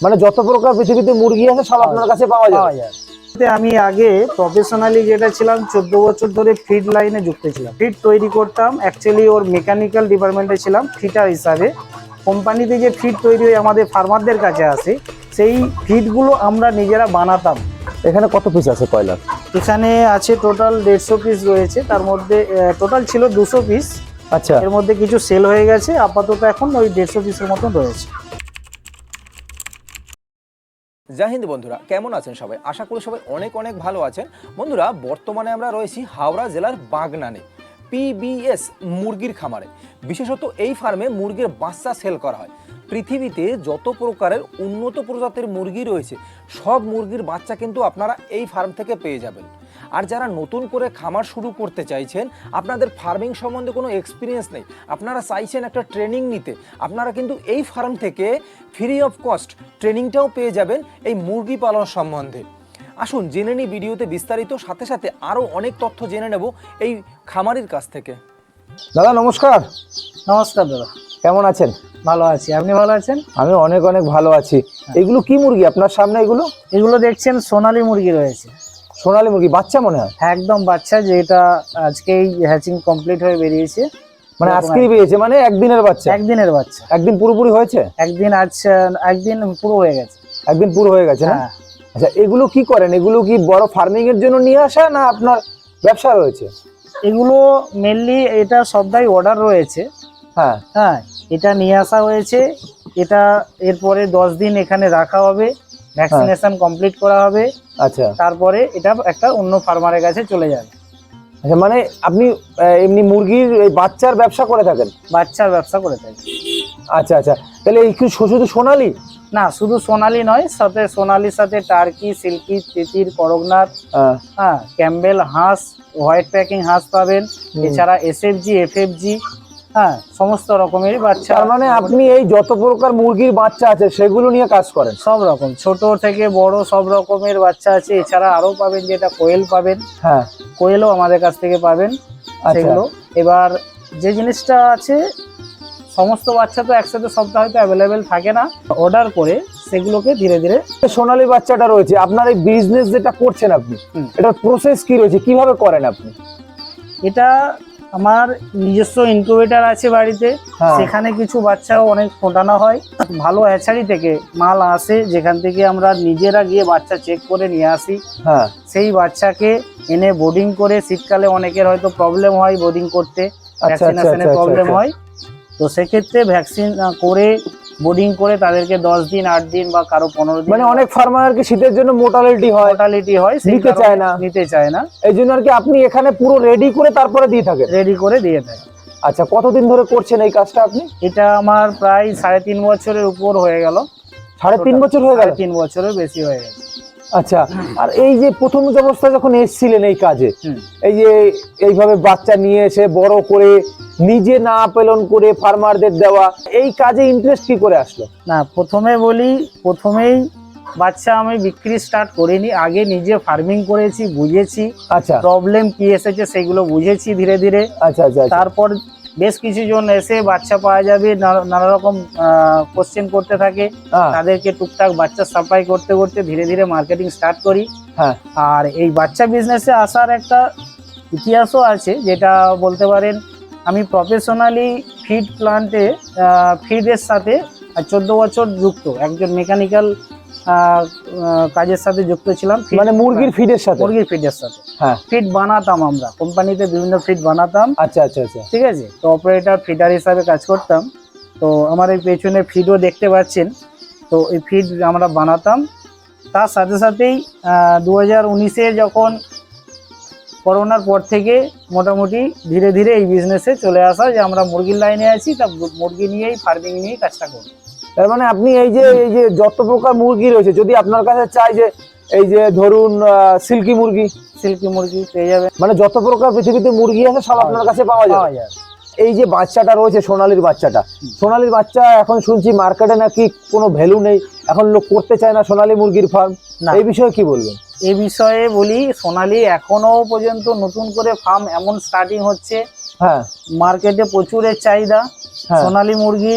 মানে যত প্রকার পৃথিবীতে মুরগি আছে সব আপনার কাছে পাওয়া যায়। আমি আগে প্রফেশনালি যেটা ছিলাম 14 বছর ধরে ফিড লাইনে যুক্ত ছিলাম। ফিড তৈরি করতাম, অ্যাকচুয়ালি ওর মেকানিক্যাল ডিপার্টমেন্টে ছিলাম ফিটার হিসাবে। কোম্পানিতে যে ফিড তৈরি হয়ে আমাদের ফার্মারদের কাছে আসে সেই ফিডগুলো আমরা নিজেরা বানাতাম। এখানে কত পিস আছে কয়লার? এখানে আছে টোটাল 150 পিস রয়েছে, তার মধ্যে টোটাল ছিল 200 পিস। আচ্ছা, এর মধ্যে কিছু সেল হয়ে গেছে, আপাতত এখন ওই 150 পিসের মতন রয়েছে। জয় হিন্দ বন্ধুরা, কেমন আছেন সবাই? আশা করি সবাই অনেক অনেক ভালো আছেন। বন্ধুরা, বর্তমানে আমরা রয়েছি হাওড়া জেলার বাগনানে পিবিএস মুরগির খামারে। বিশেষত এই ফার্মে মুরগির বাচ্চা সেল করা হয়। পৃথিবীতে যত প্রকারের উন্নত প্রজাতির মুরগি রয়েছে সব মুরগির বাচ্চা কিন্তু আপনারা এই ফার্ম থেকে পেয়ে যাবেন। আর যারা নতুন করে খামার শুরু করতে চাইছেন, আপনাদের ফার্মিং সম্বন্ধে কোনো এক্সপিরিয়েন্স নেই, আপনারা চাইছেন একটা ট্রেনিং নিতে, আপনারা কিন্তু এই ফার্ম থেকে ফ্রি অফ কস্ট ট্রেনিংটাও পেয়ে যাবেন এই মুরগি পালন সম্বন্ধে। আসুন জেনে নিই ভিডিওতে বিস্তারিত, সাথে সাথে আরও অনেক তথ্য জেনে নেব এই খামারির কাছ থেকে। দাদা নমস্কার। নমস্কার দাদা, কেমন আছেন? ভালো আছি, আপনি ভালো আছেন? আমি অনেক অনেক ভালো আছি। এগুলো কি মুরগি আপনার সামনে? এগুলো দেখছেন সোনালী মুরগি রয়েছে। সোনালী মুরগি বাচ্চা মনে হয়? একদম বাচ্চা, যেটা আজকেই হ্যাচিং কমপ্লিট হয়ে বেরিয়েছে। মানে আজকেই বেরিয়েছে, মানে একদিনের বাচ্চা? একদিনের বাচ্চা। একদিন পুরোপুরি হয়েছে? একদিন একদিন পুরো হয়ে গেছে। একদিন পুরো হয়ে গেছে না? হ্যাঁ। আচ্ছা, এগুলো কি করেন? এগুলো কি বড় ফার্মিং এর জন্য নিয়ে আসা না আপনার ব্যবসা রয়েছে? এগুলো মেনলি এটা সবটাই অর্ডার রয়েছে। হ্যাঁ হ্যাঁ, এটা নিয়ে আসা হয়েছে। এটা এরপরে 10 দিন এখানে রাখা হবে, ভ্যাকসিনেশন কমপ্লিট করা হবে। আচ্ছা, তারপরে এটা একটা অন্য ফার্মারের কাছে চলে যাবে। আচ্ছা, মানে আপনি এমনি মুরগির এই বাচ্চার ব্যবসা করে থাকেন? বাচ্চার ব্যবসা করে থাকি। আচ্ছা আচ্ছা, তাহলে এই কি শুধু সোনালী? না, শুধু সোনালী নয়, সাথে সোনালীর সাথে টার্কি, সিল্কি, তিতির, করগনাথ, হ্যাঁ, ক্যাম্বেল হাঁস, হোয়াইট প্যাকিং হাঁস পাবেন। এছাড়া এসএফজি, এফএফজি, হ্যাঁ, সমস্ত রকমেরই বাচ্চা। তার মানে আপনি এই যত প্রকার মুরগির বাচ্চা আছে সেগুলো নিয়ে কাজ করেন? সব রকম, ছোট থেকে বড় সব রকমের বাচ্চা আছে। এছাড়া আরো পাবেন যেটা কোয়েল পাবেন। হ্যাঁ, কোয়েলও আমাদের কাছ থেকে পাবেন সেগুলো। এবার যে জিনিসটা আছে, সমস্ত বাচ্চা তো একসাথে সবটা হয়তো অ্যাভেলেবেল থাকে না, অর্ডার করে সেগুলোকে ধীরে ধীরে। সোনালী বাচ্চাটা রয়েছে, আপনার এই বিজনেস যেটা করছেন আপনি, এটার প্রসেস কি রয়েছে, কিভাবে করেন আপনি? এটা আমার নিজস্ব ইনকিউবেটর আছে বাড়িতে, সেখানে কিছু বাচ্চাও অনেক ফোটানো হয়। ভালো হ্যাচারি থেকে মাল আসে, যেখান থেকে আমরা নিজেরা গিয়ে বাচ্চা চেক করে নিয়ে আসি। হ্যাঁ, সেই বাচ্চাকে এনে বোর্ডিং করে, শীতকালে অনেকের হয়তো প্রবলেম হয় বোর্ডিং করতে, ভ্যাকসিনেশনের প্রবলেম হয়, তো সেক্ষেত্রে ভ্যাকসিন করে বোর্ডিং করে তাদেরকে 10 দিন, 8 দিন বা কারো 15 দিন। মানে অনেক ফার্মার কি শীতের জন্য মোর্টালিটি হয়, নিতে চায় না, এই জন্য আর কি আপনি এখানে পুরো রেডি করে তারপরে দিয়ে থাকেন? রেডি করে দিয়ে থাকেন। আচ্ছা, কতদিন ধরে করছেন এই কাজটা আপনি? এটা আমার প্রায় 3.5 বছরের উপর হয়ে গেল। 3.5 বছর হয়ে গেল? 3 বছরের বেশি হয়ে গেছে। আচ্ছা, আর এই যে প্রথম অবস্থায় যখন এসেছিলেন এই কাজে, এই যে এইভাবে বাচ্চা নিয়ে এসে বড় করে নিজে না পালন করে ফার্মারদের দেওয়া, এই কাজে ইন্টারেস্ট কি করে আসলো? না, প্রথমেই বাচ্চা আমি বিক্রি স্টার্ট করিনি, আগে নিজে ফার্মিং করেছি, বুঝেছি। আচ্ছা, প্রবলেম কি এসেছে সেগুলো বুঝেছি ধীরে ধীরে। আচ্ছা আচ্ছা, তারপর বেশ কিছু জন এসে বাচ্চা পাওয়া যাবে নানা রকম কোশ্চেন করতে থাকে, তাদেরকে টুকটাক বাচ্চা সাপ্লাই করতে করতে ধীরে ধীরে মার্কেটিং স্টার্ট করি। হ্যাঁ, আর এই বাচ্চা বিজনেসে আসার একটা ইতিহাসও আছে, যেটা বলতে পারেন আমি প্রফেশনালি ফিড প্লান্টে ফিডের সাথে 14 বছর যুক্ত, একজন মেকানিক্যাল কাজের সাথে যুক্ত ছিলাম। মানে মুরগির ফিডের সাথে? মুরগির ফিডের সাথে, হ্যাঁ। ফিড বানাতাম আমরা, কোম্পানিতে বিভিন্ন ফিড বানাতাম। আচ্ছা আচ্ছা আচ্ছা, ঠিক আছে, তো অপারেটর ফিডার হিসাবে কাজ করতাম। তো আমার এই পেছনে ফিডও দেখতে পাচ্ছেন, তো এই ফিড আমরা বানাতাম। তার সাথে সাথেই 2019-এ যখন করোনার পর থেকে মোটামুটি ধীরে ধীরে এই বিজনেসে চলে আসা, যে আমরা মুরগির লাইনে আছি, তা মুরগি নিয়েই ফার্মিং নিয়েই কাজটা করি। তার মানে আপনি এই যে যত প্রকার মুরগি রয়েছে, যদি আপনার কাছে চাই যে এই যে ধরুন সিল্কি মুরগি পেয়ে যাবে। মানে যত প্রকার পৃথিবীতে মুরগি আছে সব আপনার কাছে পাওয়া যায়। এই যে বাচ্চাটা রয়েছে সোনালীর বাচ্চা, এখন শুনছি মার্কেটে নাকি কোনো ভ্যালু নেই, এখন লোক করতে চায় না সোনালী মুরগির ফার্ম, এই বিষয়ে কি বলবেন? এই বিষয়ে বলি, সোনালী এখনো পর্যন্ত নতুন করে ফার্ম এমন স্টার্টিং হচ্ছে, হ্যাঁ, মার্কেটে প্রচুরের চাহিদা। সোনালী মুরগি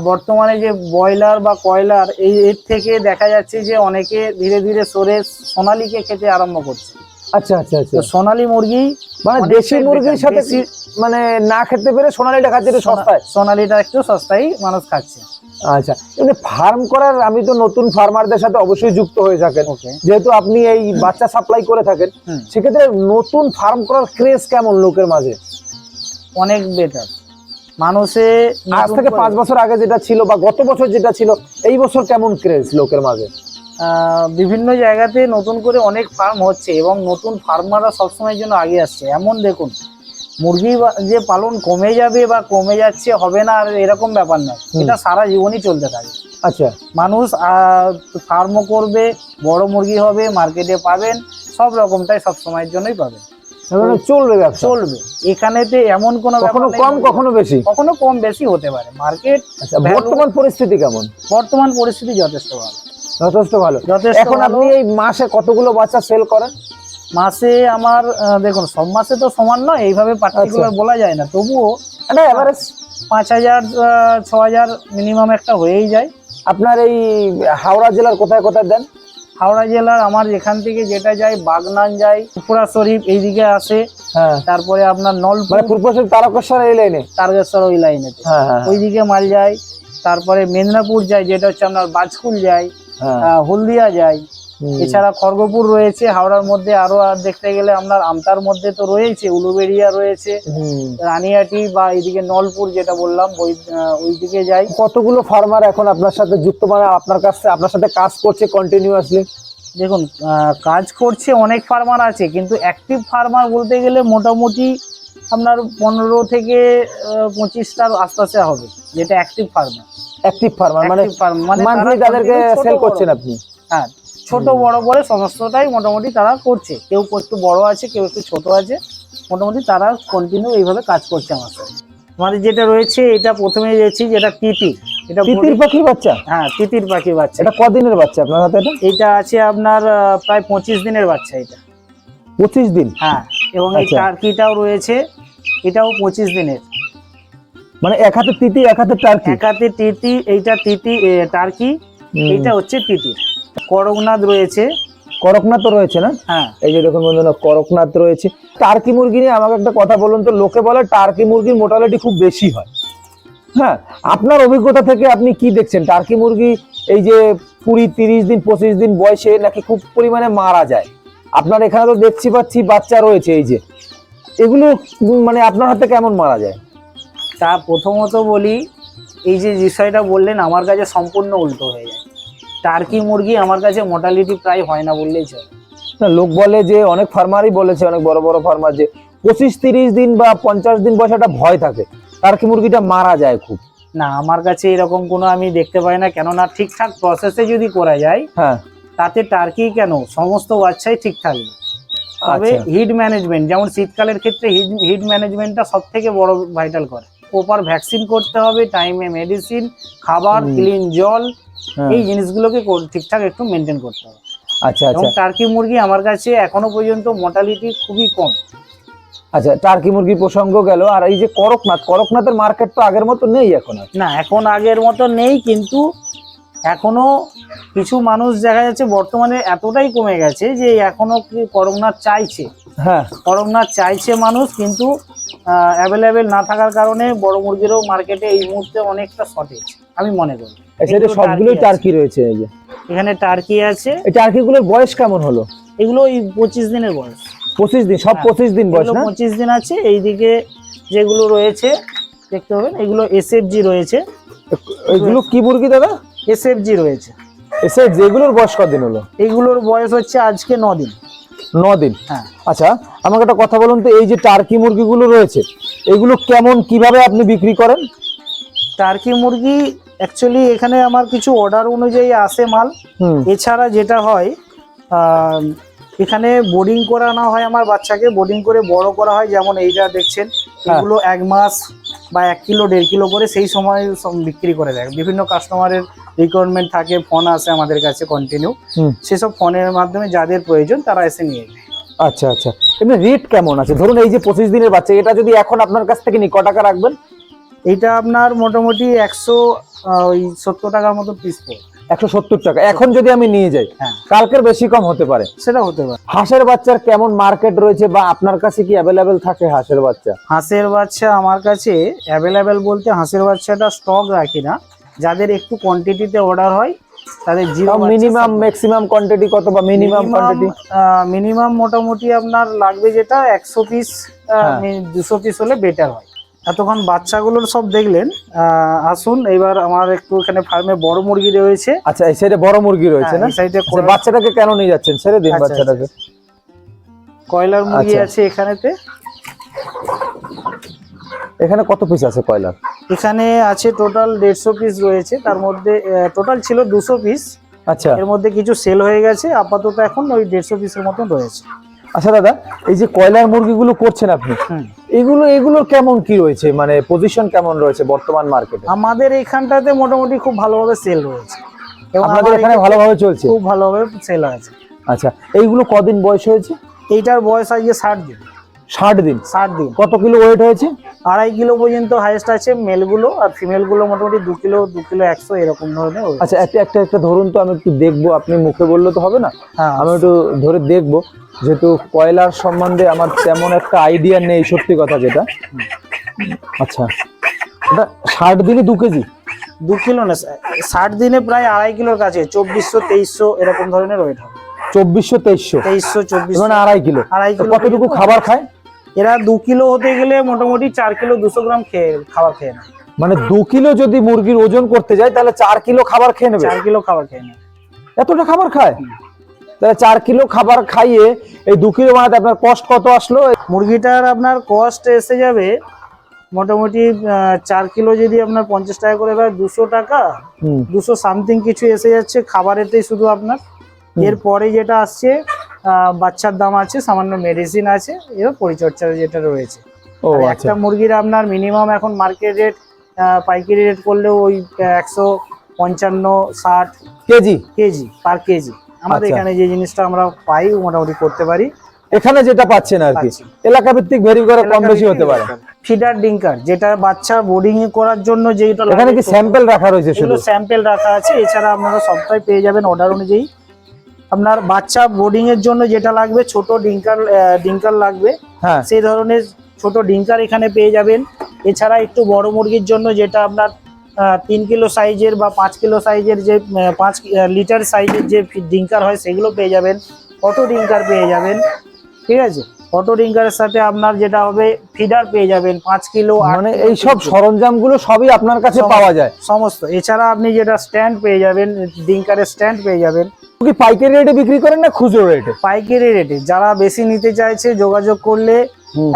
বর্তমানে যে ব্রয়লার বা কয়লার এর থেকে দেখা যাচ্ছে যে অনেকে ধীরে ধীরে সরে সোনালীকে খেতে আরম্ভ করছে। আচ্ছা আচ্ছা আচ্ছা, তো সোনালী মুরগি মানে অনেকটাই দেশি মুরগির better, সাথে দেশি- মানে না খেতে পেরে সোনালীটা খাচ্ছে একটু সস্তায়। সোনালীটা একটু সস্তায় মানুষ খাচ্ছে। আচ্ছা, এমনি ফার্ম করার, আমি তো নতুন ফার্মারদের সাথে অবশ্যই যুক্ত হয়ে থাকেন, ওকে। যেহেতু আপনি এই বাচ্চা সাপ্লাই করে থাকেন, হুম। সেক্ষেত্রে নতুন ফার্ম করার ক্রেজ কেমন লোকের মাঝে? অনেক বেটার মানুষে আজ থেকে 5 বছর আগে যেটা ছিল বা গত বছর যেটা ছিল, এই বছর কেমন ক্রেজ লোকের মাঝে? বিভিন্ন জায়গাতে নতুন করে অনেক ফার্ম হচ্ছে এবং নতুন ফার্মাররা সবসময়ের জন্য আগে আসছে। এমন দেখুন, মুরগি যে পালন কমে যাবে বা কমে যাচ্ছে হবে না আর এরকম ব্যাপার নয়, এটা সারা জীবনই চলতে থাকে। আচ্ছা, মানুষ ফার্মও করবে, বড় মুরগি হবে, মার্কেটে পাবেন, সব রকমটাই সব সময়ের জন্যই পাবেন, মানে চলবে ব্যবসা, চলবে। এখানেতে এমন কোনো কখনো কম কখনো বেশি, কখনো কম বেশি হতে পারে মার্কেট। আচ্ছা, বর্তমান পরিস্থিতি কেমন? বর্তমান পরিস্থিতি যথেষ্ট ভালো, যথেষ্ট ভালো। যথেষ্ট এখন ভালো। আপনি এই মাসে কতগুলো বাচ্চা সেল করেন? মাসে আমার দেখুন সব মাসে তো সমান নয়, এইভাবে পার্টিকুলার বলা যায় না, তবুও এটা এভারেজ 5,000 6,000 মিনিমাম একটা হয়েই যায়। আপনার এই হাওড়া জেলার কোথায় কোথায় দেন? হাওড়া জেলার আমার এখান থেকে যেটা যায়, বাগনান যায়, ত্রিপুরা শরীফ এইদিকে আসে, হ্যাঁ, তারপরে আপনার নলপুর, মানে পূর্বশরী তারকেশ্বর এই লাইনে। তারকেশ্বর ওই লাইনেতে, হ্যাঁ হ্যাঁ ওইদিকে মাল যায়। তারপরে মেদিনীপুর যায়, যেটা হচ্ছে আপনার বাজকুল যায়, হ্যাঁ। হলদিয়া যায়। হুম। এছাড়া খড়গপুর রয়েছে হাওড়ার মধ্যে, আরো আর দেখতে গেলে আপনার আমতার মধ্যে তো রয়েছে, উলুবেড়িয়া রয়েছে, হুম। রানিয়াটি বা এইদিকে নলপুর যেটা বললাম ওইদিকে যাই। কতগুলো ফার্মার এখন আপনার সাথে যুক্ত, মানে আপনার সাথে কাজ করছে কন্টিনিউয়াসলি? দেখুন কাজ করছে অনেক ফার্মার আছে, কিন্তু অ্যাক্টিভ ফার্মার বলতে গেলে মোটামুটি আপনার 15 থেকে 25টার আশপাশে হবে, যেটা অ্যাক্টিভ ফার্মার। অ্যাক্টিভ ফার্মার মানে মানে মান্থলি তারা তাদেরকে continue ছোট সেল বড়- করছেন আপনি? হ্যাঁ, ছোট বড় করে সমস্তটাই মোটামুটি তারা করছে। কেউ একটু বড় আছে, কেউ একটু ছোট আছে, মোটামুটি তারা কন্টিনিউ এইভাবে কাজ করছে আমার সাথে। আমাদের যেটা রয়েছে, এটা প্রথমে দেখছি যেটা তিতির, এটা তিতির পাখি বাচ্চা? হ্যাঁ, তিতির পাখি বাচ্চা। এটা কদিনের বাচ্চা আপনার হাতে? এটা আছে আপনার প্রায় 25 দিনের বাচ্চা এটা। 25 দিন? হ্যাঁ, এবং এই আচ্ছা। টার্কিটাও রয়েছে, এটাও 25 দিনের। মানে এক হাতে তিতি, এক হাতে টার্কি? এক হাতে তিতি, এইটা টার্কি, এইটা হচ্ছে তিতির। করকনাথ রয়েছে। করকনাথ রয়েছে না? হ্যাঁ, এই যে দেখুন বন্ধুরা, করকনাথ রয়েছে। টার্কি মুরগি নিয়ে আমাকে একটা কথা বলুন তো, লোকে বলে টার্কি মুরগির মোর্টালিটি খুব বেশি হয়। হ্যাঁ, আপনার অভিজ্ঞতা থেকে আপনি কি দেখছেন? টার্কি মুরগি এই যে 20, 30 দিন, 25 দিন বয়সে নাকি খুব পরিমাণে মারা যায়। আপনার এখানে তো দেখছি পাচ্ছি বাচ্চা রয়েছে, এই যে এগুলো মানে আপনার হাতে কেমন মারা যায়? তা প্রথমত বলি, এই যে বিষয়টা বললেন আমার কাছে সম্পূর্ণ উল্টো হয়ে যায়। টার্কি মুরগি আমার কাছে মোর্টালিটি প্রায় হয় না বললেই চলে। না, লোক বলে যে, অনেক ফার্মারই বলেছে, অনেক বড় বড় ফার্মার, যে 25-30 দিন বা 50 দিন বয়সে একটা ভয় থাকে, টার্কি মুরগিটা মারা যায় খুব। না, আমার কাছে এরকম কোনো আমি দেখতে পাই না, কেননা ঠিকঠাক প্রসেসে যদি করা যায় হ্যাঁ, তাতে টার্কি কেন সমস্ত বাচ্চাই ঠিক থাকবে। তবে আচ্ছা। হিট ম্যানেজমেন্ট, যেমন শীতকালের ক্ষেত্রে হিট ম্যানেজমেন্টটা সব থেকে বড় ভাইটাল করে। প্রপার ভ্যাকসিন করতে হবে, টাইমে মেডিসিন, খাবার, ক্লিন জল, হ্যাঁ। এই জিনিসগুলোকে ঠিকঠাক একটু মেনটেন করতে হবে। আচ্ছা এবং আচ্ছা টার্কি মুরগি আমার কাছে এখনো পর্যন্ত মোর্টালিটি খুবই কম। আচ্ছা, টার্কি মুরগি প্রসঙ্গ গেল। আর এই যে করকনাথের মার্কেট তো আগের মতো নেই এখন আর? না, এখন আগের মতো নেই, কিন্তু এখনো কিছু মানুষ দেখা যাচ্ছে বর্তমানে এতটাই কমে গেছে যে এখনো কি করকনাথ চাইছে। হ্যাঁ, করকনাথ চাইছে মানুষ, কিন্তু অ্যাভেলেবেল না থাকার কারণে বড় মুরগিরও মার্কেটে এই মুহূর্তে অনেকটা শর্টেজ আমি মনে করি। সেটা সবগুলোই টার্কি রয়েছে। এই যে এখানে টার্কি আছে। এই টার্কিগুলোর বয়স কেমন হলো? এগুলো ওই 25 দিনের বয়স। 25 দিন? সব 25 দিন বয়স না? 25 দিন আছে। এইদিকে যেগুলো রয়েছে দেখতে পাবেন, এগুলো এসএফজি রয়েছে। এগুলো কি মুরগি দাদা? এসএফজি রয়েছে। এসে যেগুলোর বয়স কদিন হলো? এইগুলোর বয়স হচ্ছে আজকে 9 দিন। 9 দিন? হ্যাঁ। আচ্ছা, আমাকে একটা কথা বলুন তো, এই যে টার্কি মুরগিগুলো রয়েছে, এগুলো কেমন, কিভাবে আপনি বিক্রি করেন? টার্কি মুরগি অ্যাকচুয়ালি এখানে আমার কিছু অর্ডার অনুযায়ী আসে মাল। এছাড়া যেটা হয়, এখানে বোর্ডিং করানো হয়, আমার বাচ্চাকে বোর্ডিং করে বড় করা হয়। যেমন এইটা দেখছেন, এগুলো 1 মাস বা 1 কিলো 1.5 কিলো করে সেই সময় বিক্রি করে দেয়। বিভিন্ন কাস্টমারের রিকোয়ারমেন্ট থাকে, ফোন আসে আমাদের কাছে কন্টিনিউ, সেসব ফোনের মাধ্যমে যাদের প্রয়োজন তারা এসে নিয়ে যায়। আচ্ছা আচ্ছা, এমনি রেট কেমন আছে? ধরুন এই যে 25 দিনের বাচ্চা, এটা যদি এখন আপনার কাছ থেকে নি, ক টাকা রাখবেন? এইটা আপনার মোটামুটি 170 টাকার মতো পিস পড়ে। 170 টাকা। এখন যদি আমি নিয়ে যাই, হ্যাঁ, কালকের বেশি কম হতে পারে। সেটা হতে পারে। হাঁসের বাচ্চার কেমন মার্কেট রয়েছে বা আপনার কাছে কি অ্যাভেলেবেল থাকে হাঁসের বাচ্চা? হাঁসের বাচ্চা আমার কাছে অ্যাভেলেবেল বলতে হাঁসের বাচ্চাটা স্টক রাখি না, যাদের একটু কোয়ান্টিটিতে অর্ডার হয় তাদের জিরো মিনিমাম ম্যাক্সিমাম কোয়ান্টিটি কত বা মিনিমাম কোয়ান্টিটি? মিনিমাম মোটামুটি আপনার লাগবে যেটা 100 পিস, 200 পিস হলে বেটার হয়। এতক্ষণ বাচ্চাগুলোর সব দেখলেন, আসুন এবার আমার একটু এখানে ফার্মে বড় মুরগি রয়েছে। আচ্ছা, এই সাইডে বড় মুরগি রয়েছে না? এই সাইডে আচ্ছা, বাচ্চাটাকে কেন নিয়ে যাচ্ছেন? ছেড়ে দিন বাচ্চাটাকে। কয়লার মুরগি আচ্ছা। আছে এখানেতে। এখানে কত পিস আছে কয়লার? এখানে আছে টোটাল 150 পিস রয়েছে, তার মধ্যে টোটাল ছিল 200 পিস। আচ্ছা, এর মধ্যে কিছু সেল হয়ে গেছে, আপাতত এখন ওই 150 পিসের মতন রয়েছে। আচ্ছা দাদা, এই যে কয়লার মুরগিগুলো করছেন আপনি, এগুলোর কেমন কি রয়েছে, মানে পজিশন কেমন রয়েছে বর্তমান মার্কেটে? আমাদের এইখানটাতে মোটামুটি খুব ভালোভাবে সেল রয়েছে এবং আপনাদের এখানে ভালোভাবে চলছে? খুব ভালোভাবে সেল হয়েছে। আচ্ছা, এইগুলো কদিন বয়স হয়েছে? এইটার বয়স আজকে 60 দিন। 60 দিন? 60 দিন। কত কিলো ওয়েট হয়েছে? 2.5 কিলো পর্যন্ত হাইয়েস্ট আছে মেলগুলো, আর ফিমেলগুলো মোটামুটি 2 কিলো 100 এরকম ধরনের। আচ্ছা, একটা ধরুন তো, আমি একটু দেখবো। আপনি মুখে বললে তো হবে না, হ্যাঁ, আমি একটু ধরে দেখবো, যেহেতু কয়লার সম্বন্ধে আমার তেমন একটা আইডিয়া নেই, সত্যি কথা যেটা। আচ্ছা, এটা 60 দিনে 2 কেজি? 2 কিলো না, 60 দিনে প্রায় 2.5 কিলোর কাছে, 2400 2300 এরকম ধরনের ওয়েট হবে। 2400 2300? 2300 2400 মানে 2.5 কিলো। 2.5 কিলো। কতটুকু খাবার খায় এরা? 2 কিলো হতে গেলে মোটামুটি 4 কিলো 200 গ্রাম খাবার খেয়ে নেয়। মানে 2 কিলো যদি মুরগির ওজন করতে যায়, তাহলে 4 কিলো খাবার খেয়ে নেবে? 4 কিলো খাবার খেয়ে নেয়। এতটা খাবার খায়? তাহলে 4 কিলো খাবার খাইয়ে এই 2 কিলো বানাতে আপনার কষ্ট কত আসলো? মুরগিটার আপনার কস্ট এসে যাবে মোটামুটি 4 কিলো যদি আপনার 50 টাকা করে হয়, 200 টাকা, 200 সামথিং কিছু এসে যাচ্ছে খাবারেতেই শুধু আপনার। এরপরে যেটা আসছে বাচ্চার দাম আছে, সামান্য মেডিসিন আছে, এর পরিচর্যা যেটা রয়েছে। ও আর আচ্ছা, একটা মুরগির আপনার মিনিমাম এখন মার্কেট রেট, পাইকারি রেট করলেও ওই 155-60 কেজি পার কেজি। আমাদের আচ্ছা। এখানে যে জিনিসটা আমরা পাই মোটামুটি করতে পারি। এখানে যেটা পাচ্ছেন আর কি, পাচ্ছি। এলাকা ভিত্তিক ভেরি করে কম বেশি হতে পারে। ফিডার ডিঙ্কার, যেটা বাচ্চা বোর্ডিং এ করার জন্য যেটা লাগে, এখানে কি স্যাম্পল রাখা রয়েছে শুধু? এগুলো স্যাম্পল রাখা আছে, এছাড়া আপনারা সবটাই পেয়ে যাবেন অর্ডার অনুযায়ী। আপনার বাচ্চা বোর্ডিং এর জন্য যেটা লাগবে, ছোট ডিঙ্কার লাগবে, হ্যাঁ, সেই ধরনের ছোট ডিঙ্কার এখানে পেয়ে যাবেন। এছাড়া একটু বড় মুরগির জন্য যেটা আপনার 3 কিলো সাইজের বা 5 কিলো সাইজের, যে 5 লিটার সাইজের যে ডিঙ্কার হয়, সেগুলো পেয়ে যাবেন। অটো ডিঙ্কার পেয়ে যাবেন, ঠিক আছে। অটো ডিঙ্কারের সাথে আপনার যেটা হবে ফিডার পেয়ে যাবেন 5 কিলো। মানে এই সব সরঞ্জামগুলো সবই আপনার কাছে পাওয়া যায় সমস্ত। এছাড়া আপনি যেটা স্ট্যান্ড পেয়ে যাবেন, ডিঙ্কারের স্ট্যান্ড পেয়ে যাবেন। কি পাইকারি রেটে বিক্রি করেন না খুচরো রেটে? পাইকারি রেটে। যারা বেশি নিতে চাইছে যোগাযোগ করলে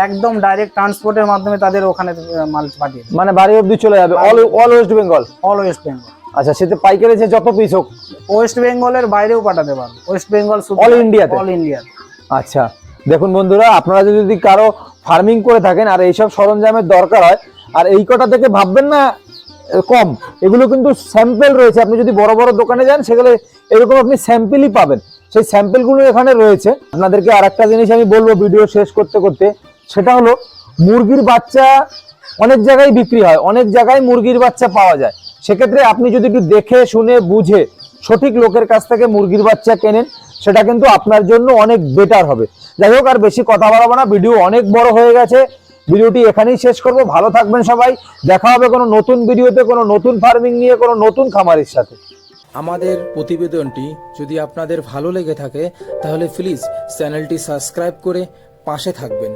একদম ডাইরেক্ট ট্রান্সপোর্টের মাধ্যমে তাদের ওখানে মাল পাঠিয়ে দেবে। মানে বাড়ি অবধি চলে যাবে? All West Bengal? All West Bengal. আচ্ছা, সেটা পাইকারি যে যত পিস হোক? ওয়েস্ট বেঙ্গলের বাইরেও পাঠাতে পারবো, ওয়েস্ট বেঙ্গল অল ইন্ডিয়াতে? All India. আচ্ছা, দেখুন বন্ধুরা, আপনারা যদি কারো ফার্মিং করে থাকেন আর এইসব সরঞ্জামের দরকার হয়, আর এই কটা থেকে ভাববেন না কম, এগুলো কিন্তু স্যাম্পল রয়েছে। আপনি যদি বড় বড় দোকানে যান, সেগুলো এরকম আপনি স্যাম্পলই পাবেন। সেই স্যাম্পলগুলো এখানে রয়েছে। আপনাদেরকে আর একটা জিনিস আমি বলবো ভিডিও শেষ করতে করতে, সেটা হলো মুরগির বাচ্চা অনেক জায়গায় বিক্রি হয়, অনেক জায়গায় মুরগির বাচ্চা পাওয়া যায়। সেক্ষেত্রে আপনি যদি একটু দেখে শুনে বুঝে সঠিক লোকের কাছ থেকে মুরগির বাচ্চা কেনেন, সেটা কিন্তু আপনার জন্য অনেক বেটার হবে। যাই হোক, আর বেশি কথা বলবো না, ভিডিও অনেক বড় হয়ে গেছে। ভিডিওটি এখানেই শেষ করব। ভালো থাকবেন সবাই। দেখা হবে কোনো নতুন ভিডিওতে, কোনো নতুন ফার্মিং নিয়ে, কোনো নতুন খামারের সাথে। আমাদের প্রতিবেদনটি যদি আপনাদের ভালো লেগে থাকে, তাহলে প্লিজ চ্যানেলটি সাবস্ক্রাইব করে পাশে থাকবেন।